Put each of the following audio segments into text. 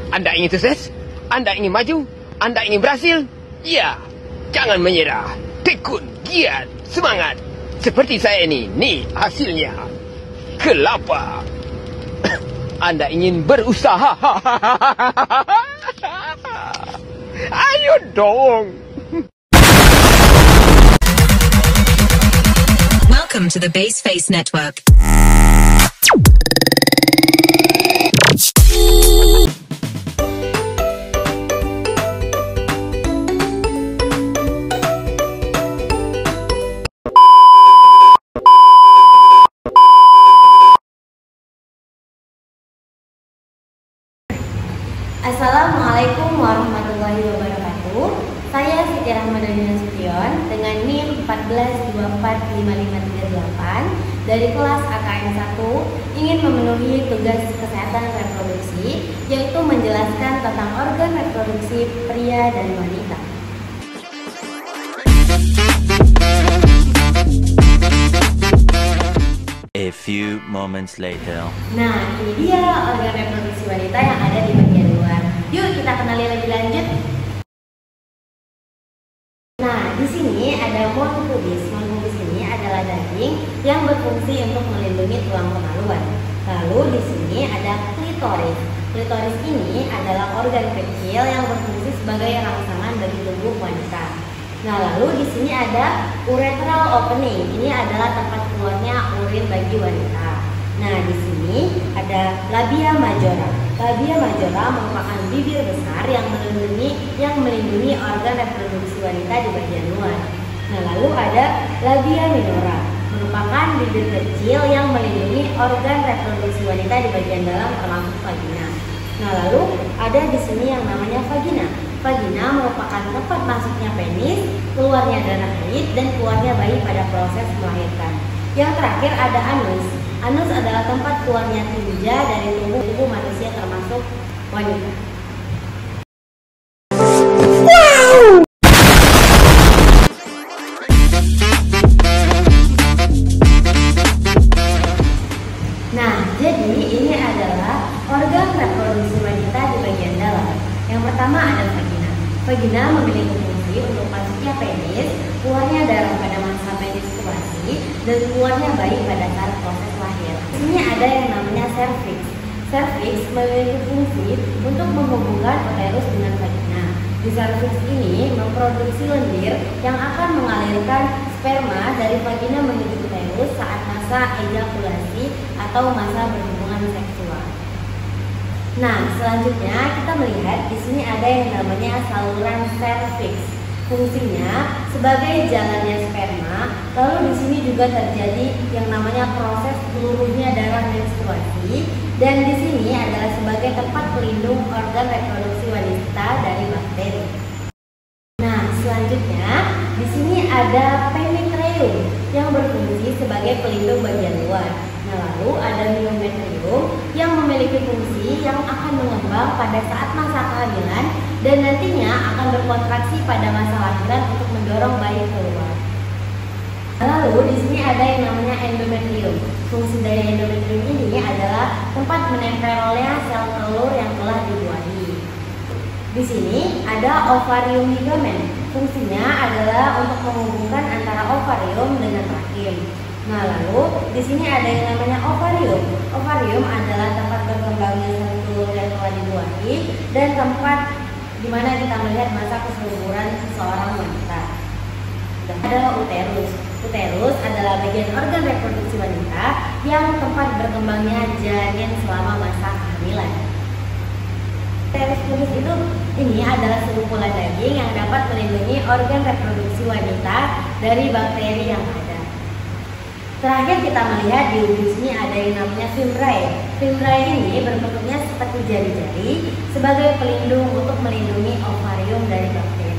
Anda ingin sukses? Anda ingin maju? Anda ingin berhasil? Ya, jangan menyerah. Tekun, giat, semangat. Seperti saya ini. Nih hasilnya. Kelapa. Anda ingin berusaha? Ayo dong. Welcome to the Baseface Network. Assalamualaikum warahmatullahi wabarakatuh. Saya Siti Rahmadani Nasution dengan NIM 142455338 dari kelas AKM 1 ingin memenuhi tugas kesehatan reproduksi, yaitu menjelaskan tentang organ reproduksi pria dan wanita. A few moments later. Nah, ini dia organ reproduksi wanita yang ada di bagian luar. Yuk kita kenali lebih lanjut. Nah, di sini ada mons pubis. Mons pubis ini adalah daging yang berfungsi untuk melindungi tulang kemaluan. Lalu di sini ada klitoris. Klitoris ini adalah organ kecil yang berfungsi sebagai rangsangan bagi tubuh wanita. Nah, lalu di sini ada urethral opening. Ini adalah tempat keluarnya urin bagi wanita. Nah, di sini ada labia majora. Labia majora merupakan bibir besar yang melindungi organ reproduksi wanita di bagian luar. Nah, lalu ada labia minora, merupakan bibir kecil yang melindungi organ reproduksi wanita di bagian dalam termasuk vagina. Nah, lalu ada di sini yang namanya vagina. Vagina merupakan tempat masuknya penis, keluarnya darah haid, dan keluarnya bayi pada proses melahirkan. Yang terakhir ada anus. Anus adalah tempat keluarnya tinja dari tubuh manusia termasuk wanita. Nah, jadi ini adalah organ reproduksi wanita di bagian dalam. Yang pertama ada vagina. Vagina memiliki fungsi untuk masuknya penis, keluarnya darah pada masa menstruasi, dan keluarnya bayi pada saat proses lahir. Ini ada yang namanya cervix. Cervix memiliki fungsi untuk menghubungkan uterus dengan vagina. Di cervix ini memproduksi lendir yang akan mengalirkan sperma dari vagina menuju uterus saat masa ejakulasi atau masa berhubungan seksual. Nah, selanjutnya kita melihat di sini ada yang namanya saluran cervix. Fungsinya sebagai jalannya sperma. Lalu di sini juga terjadi yang namanya proses seluruhnya darah menstruasi, dan di sini adalah sebagai tempat pelindung organ reproduksi wanita dari bakteri. Nah, selanjutnya di sini ada perineum yang berfungsi sebagai pelindung bagian luar. Nah, lalu ada myometrium yang memiliki fungsi yang akan mengembang pada saat masa kehamilan dan nantinya akan berkontraksi pada masa lahiran untuk mendorong bayi keluar. Lalu di sini ada yang namanya endometrium. Fungsi dari endometrium ini adalah tempat menempelnya sel telur yang telah dibuahi. Di sini ada ovarium ligamen. Fungsinya adalah untuk menghubungkan antara ovarium dengan rahim. Nah, lalu di sini ada yang namanya ovarium. Ovarium adalah tempat berkembangnya sel telur yang telah dibuahi dan tempat di mana kita melihat masa kesuburan seorang wanita. Ada uterus. Uterus adalah bagian organ reproduksi wanita yang tempat berkembangnya janin selama masa kehamilan. Uterus pubis itu ini adalah segumpal daging yang dapat melindungi organ reproduksi wanita dari bakteri yang ada. Terakhir kita melihat di ujung sini ada yang namanya fimbriae. Fimbriae ini berbentuknya seperti jari-jari sebagai pelindung untuk melindungi ovarium dari bakteri.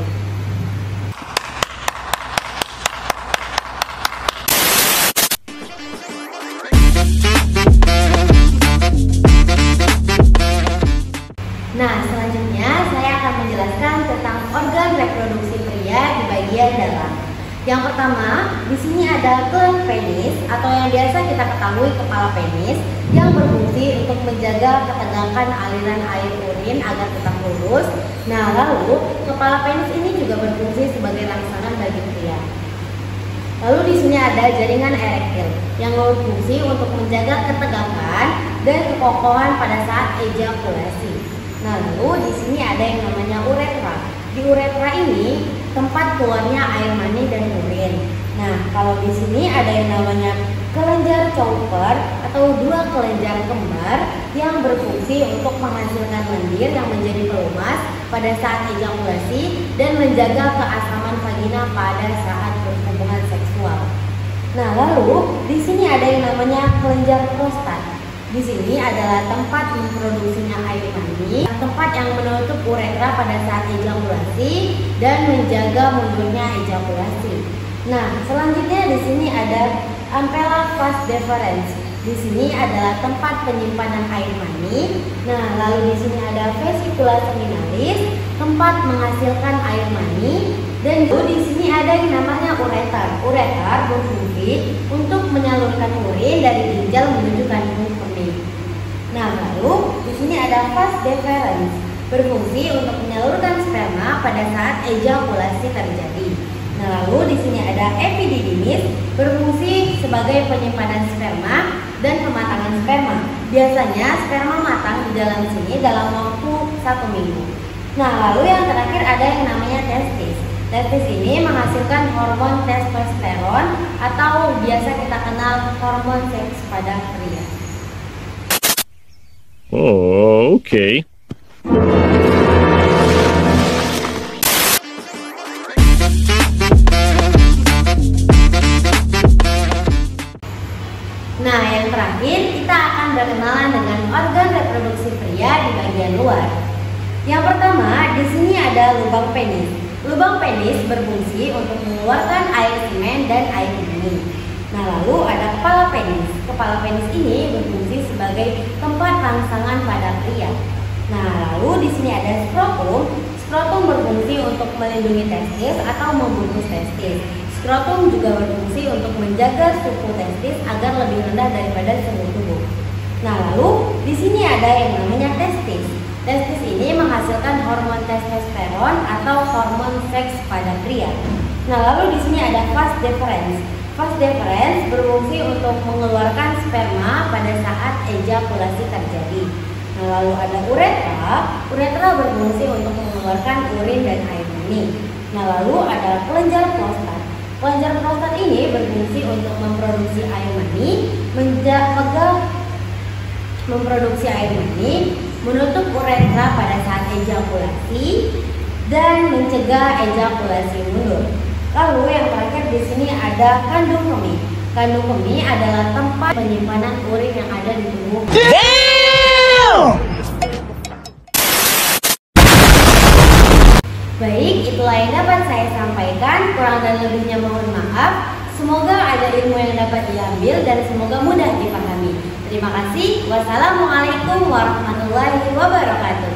Nah, selanjutnya saya akan menjelaskan tentang organ reproduksi pria di bagian dalam. Yang pertama, di sini ada kelenjar penis atau yang biasa kita ketahui kepala penis yang berfungsi untuk menjaga ketegangan aliran air urin agar tetap lurus. Nah, lalu kepala penis ini juga berfungsi sebagai rangsangan bagi pria. Lalu di sini ada jaringan erektil yang berfungsi untuk menjaga ketegangan dan kekokohan pada saat ejakulasi. Nah, lalu di sini ada yang namanya uretra. Di uretra ini tempat keluarnya air mani dan urin. Nah, kalau di sini ada yang namanya kelenjar Cowper atau dua kelenjar kembar yang berfungsi untuk menghasilkan lendir yang menjadi pelumas pada saat ejakulasi dan menjaga keasaman vagina pada saat berhubungan seksual. Nah, lalu di sini ada yang namanya kelenjar prostat. Di sini adalah tempat memproduksinya air mani, tempat yang menutup uretra pada saat ejakulasi dan menjaga mundurnya ejakulasi. Nah, selanjutnya di sini ada ampela vas deferens. Di sini adalah tempat penyimpanan air mani. Nah, lalu di sini ada vesicula seminalis, tempat menghasilkan air mani. Dan di sini ada yang namanya ureter. Ureter berfungsi untuk menyalurkan urin dari ginjal menuju kandung kemih. Nah, lalu di sini ada vas deferens, berfungsi untuk menyalurkan sperma pada saat ejakulasi terjadi. Nah, lalu di sini ada epididymis, berfungsi sebagai penyimpanan sperma dan pematangan sperma. Biasanya sperma matang di dalam sini dalam waktu 1 minggu. Nah, lalu yang terakhir ada yang namanya testis. Testis ini menghasilkan hormon testosteron atau biasa kita kenal hormon seks pada pria. Oh, okay. Nah, yang terakhir kita akan berkenalan dengan organ reproduksi pria di bagian luar. Yang pertama, di sini ada lubang penis. Lubang penis berfungsi untuk mengeluarkan air semen dan air mani. Nah, lalu ada kepala penis. Kepala penis ini berfungsi sebagai tempat rangsangan pada pria. Nah, lalu di sini ada skrotum. Skrotum berfungsi untuk melindungi testis atau membungkus testis. Skrotum juga berfungsi untuk menjaga suhu testis agar lebih rendah daripada suhu tubuh. Nah, lalu di sini ada yang namanya testis. Testis ini menghasilkan hormon testosteron atau hormon seks pada pria. Nah, lalu di sini ada vas deferens. Vas deferens berfungsi untuk mengeluarkan sperma pada saat ejakulasi terjadi. Nah, lalu ada uretra. Uretra berfungsi untuk mengeluarkan urin dan air mani. Nah, lalu ada kelenjar prostat. Kelenjar prostat ini berfungsi untuk memproduksi air mani, memproduksi air mani, menutup uretra pada saat ejakulasi, dan mencegah ejakulasi mundur. Lalu yang terakhir di sini ada kandung kemih. Kandung kemih adalah tempat penyimpanan urin yang ada di tubuh. Baik, itulah yang dapat saya sampaikan. Kurang dan lebihnya mohon maaf. Semoga ada ilmu yang dapat diambil dan semoga mudah dipahami. Terima kasih. Wassalamualaikum warahmatullahi wabarakatuh.